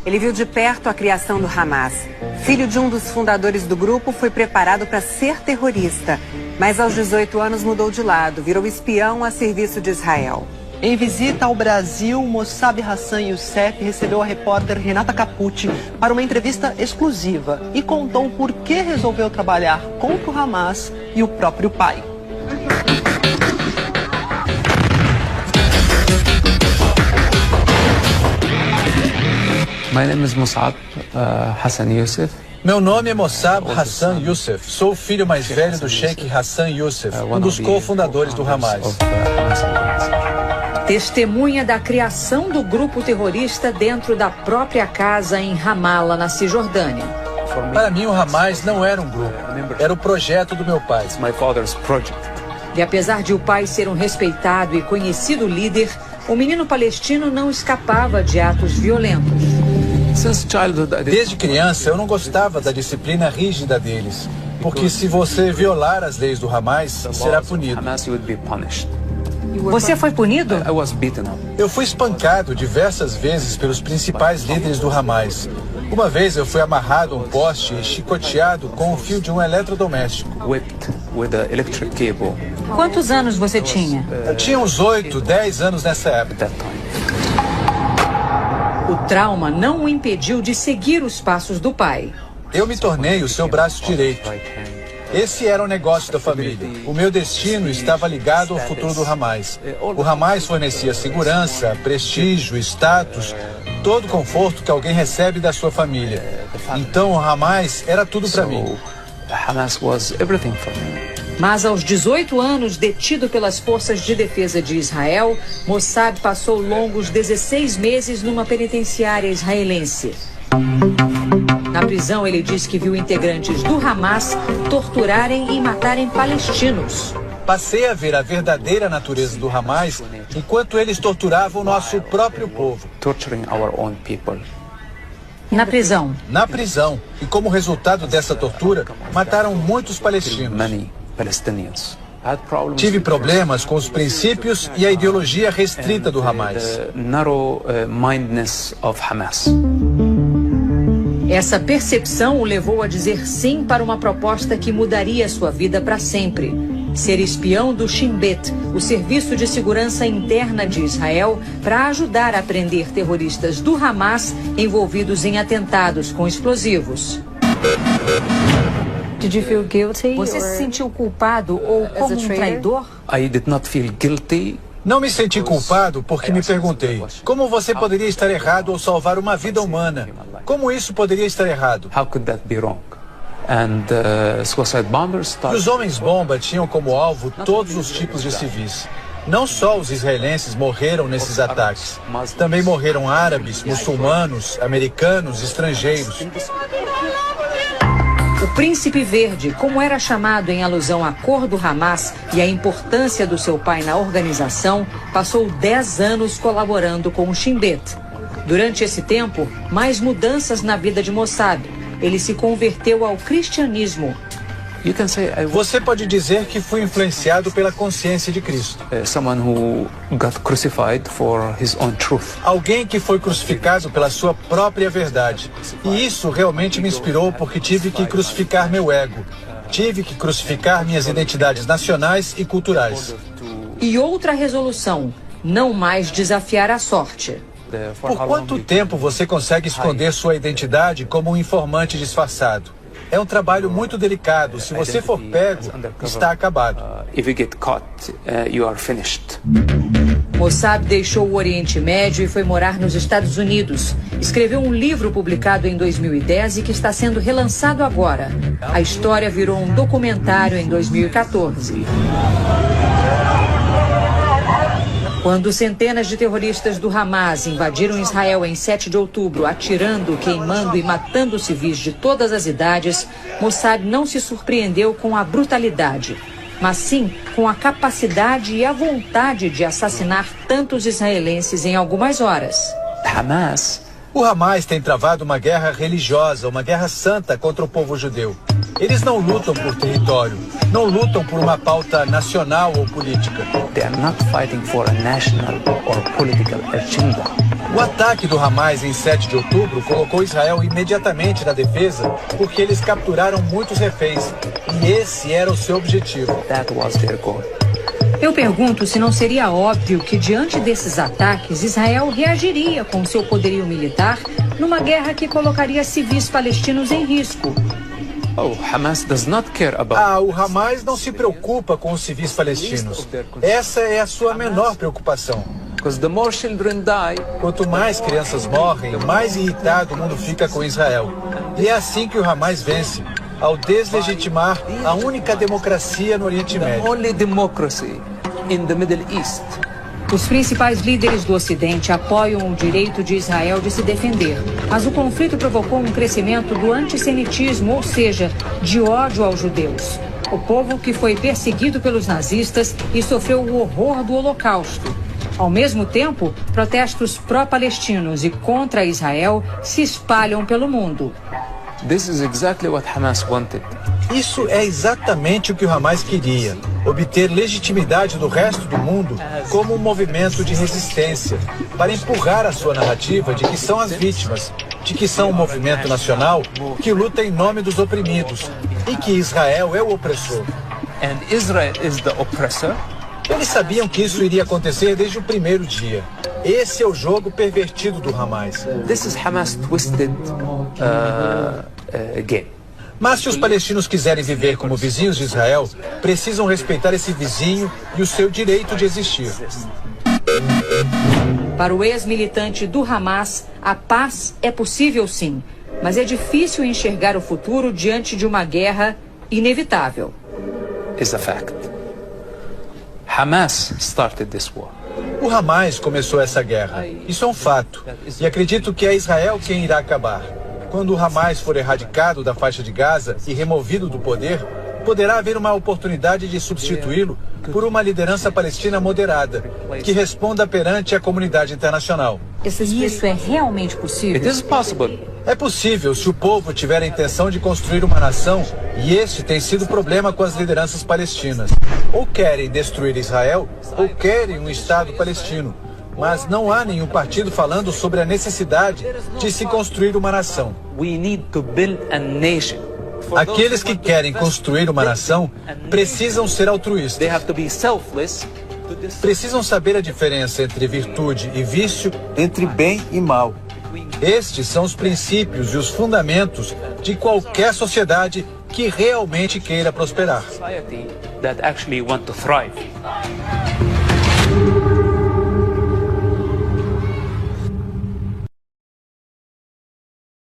Ele viu de perto a criação do Hamas. Filho de um dos fundadores do grupo, foi preparado para ser terrorista. Mas aos 18 anos mudou de lado, virou espião a serviço de Israel. Em visita ao Brasil, Mossab Hassan Youssef recebeu a repórter Renata Capucci para uma entrevista exclusiva e contou por que resolveu trabalhar contra o Hamas e o próprio pai. My name is Mossab Hassan Youssef. Meu nome é Mossab Hassan Youssef. Sou o filho mais velho do Sheikh Hassan Youssef, um dos cofundadores do Hamas. Testemunha da criação do grupo terrorista dentro da própria casa em Ramallah, na Cisjordânia. Para mim, o Hamas não era um grupo, era o projeto do meu pai. E apesar de o pai ser um respeitado e conhecido líder, o menino palestino não escapava de atos violentos. Desde criança, eu não gostava da disciplina rígida deles, porque se você violar as leis do Hamas, será punido. Você foi punido? Eu fui espancado diversas vezes pelos principais líderes do Hamas. Uma vez eu fui amarrado a um poste e chicoteado com o fio de um eletrodoméstico. Quantos anos você tinha? Eu tinha uns 8, 10 anos nessa época. O trauma não o impediu de seguir os passos do pai. Eu me tornei o seu braço direito. Esse era o negócio da família. O meu destino estava ligado ao futuro do Hamas. O Hamas fornecia segurança, prestígio, status, todo o conforto que alguém recebe da sua família. Então o Hamas era tudo para mim. Mas aos 18 anos, detido pelas forças de defesa de Israel, Mossab passou longos 16 meses numa penitenciária israelense. Na prisão, ele diz que viu integrantes do Hamas torturarem e matarem palestinos. Passei a ver a verdadeira natureza do Hamas enquanto eles torturavam nosso próprio povo. Na prisão. Na prisão. E como resultado dessa tortura, mataram muitos palestinos. Tive problemas com os princípios e a ideologia restrita do Hamas. Essa percepção o levou a dizer sim para uma proposta que mudaria sua vida para sempre. Ser espião do Shin Bet, o Serviço de Segurança Interna de Israel, para ajudar a prender terroristas do Hamas envolvidos em atentados com explosivos. Did you feel guilty? Você se sentiu culpado ou como um traidor? I did not feel guilty. Não me senti culpado porque me perguntei, como você poderia estar errado ao salvar uma vida humana? Como isso poderia estar errado? How could that be wrong? And suicide bombers E os homens-bomba tinham como alvo todos os tipos de civis. Não só os israelenses morreram nesses ataques, também morreram árabes, muçulmanos, americanos, estrangeiros. O Príncipe Verde, como era chamado em alusão à cor do Hamas e à importância do seu pai na organização, passou 10 anos colaborando com o Shin Bet. Durante esse tempo, mais mudanças na vida de Mossab. Ele se converteu ao cristianismo. Você pode dizer que fui influenciado pela consciência de Cristo. Someone who got crucified for his own truth. Alguém que foi crucificado pela sua própria verdade. E isso realmente me inspirou porque tive que crucificar meu ego. Tive que crucificar minhas identidades nacionais e culturais. E outra resolução, não mais desafiar a sorte. Por quanto tempo você consegue esconder sua identidade como um informante disfarçado? É um trabalho muito delicado. Se você for pego, está acabado. If you get caught, you are finished. Mossab deixou o Oriente Médio e foi morar nos Estados Unidos. Escreveu um livro publicado em 2010 e que está sendo relançado agora. A história virou um documentário em 2014. Quando centenas de terroristas do Hamas invadiram Israel em 7 de outubro, atirando, queimando e matando civis de todas as idades, Mossab não se surpreendeu com a brutalidade, mas sim com a capacidade e a vontade de assassinar tantos israelenses em algumas horas. O Hamas tem travado uma guerra religiosa, uma guerra santa contra o povo judeu. Eles não lutam por território, não lutam por uma pauta nacional ou política. They are not fighting for a national or political agenda. O ataque do Hamas em 7 de outubro colocou Israel imediatamente na defesa porque eles capturaram muitos reféns e esse era o seu objetivo. That was their goal. Eu pergunto se não seria óbvio que, diante desses ataques, Israel reagiria com seu poderio militar numa guerra que colocaria civis palestinos em risco. Hamas does not care about... O Hamas não se preocupa com os civis palestinos. Essa é a sua menor preocupação. Because the more children die, Quanto mais crianças morrem, mais irritado o mundo fica com Israel. E é assim que o Hamas vence, ao deslegitimar a única democracia no Oriente the Médio. only democracy in the Middle East. Os principais líderes do Ocidente apoiam o direito de Israel de se defender, mas o conflito provocou um crescimento do antissemitismo, ou seja, de ódio aos judeus. O povo que foi perseguido pelos nazistas e sofreu o horror do Holocausto. Ao mesmo tempo, protestos pró-palestinos e contra Israel se espalham pelo mundo. This is exactly what Hamas wanted. Isso é exatamente o que o Hamas queria, obter legitimidade do resto do mundo como um movimento de resistência, para empurrar a sua narrativa de que são as vítimas, de que são um movimento nacional que luta em nome dos oprimidos e que Israel é o opressor. And Israel is the oppressor. Eles sabiam que isso iria acontecer desde o primeiro dia. Esse é o jogo pervertido do Hamas. This is Hamas twisted game. Mas se os palestinos quiserem viver como vizinhos de Israel, precisam respeitar esse vizinho e o seu direito de existir. Para o ex-militante do Hamas, a paz é possível sim, mas é difícil enxergar o futuro diante de uma guerra inevitável. Is a fact. Hamas started this war. O Hamas começou essa guerra. Isso é um fato. E acredito que é Israel quem irá acabar. Quando o Hamas for erradicado da faixa de Gaza e removido do poder, poderá haver uma oportunidade de substituí-lo por uma liderança palestina moderada, que responda perante a comunidade internacional. Isso é realmente possível? It is possible. É possível se o povo tiver a intenção de construir uma nação, e este tem sido o problema com as lideranças palestinas. Ou querem destruir Israel, ou querem um Estado palestino. Mas não há nenhum partido falando sobre a necessidade de se construir uma nação. We need to build a nation. Aqueles que querem construir uma nação precisam ser altruístas. They have to be selfless. Precisam saber a diferença entre virtude e vício, entre bem e mal. Estes são os princípios e os fundamentos de qualquer sociedade que realmente queira prosperar. Society that actually want to thrive.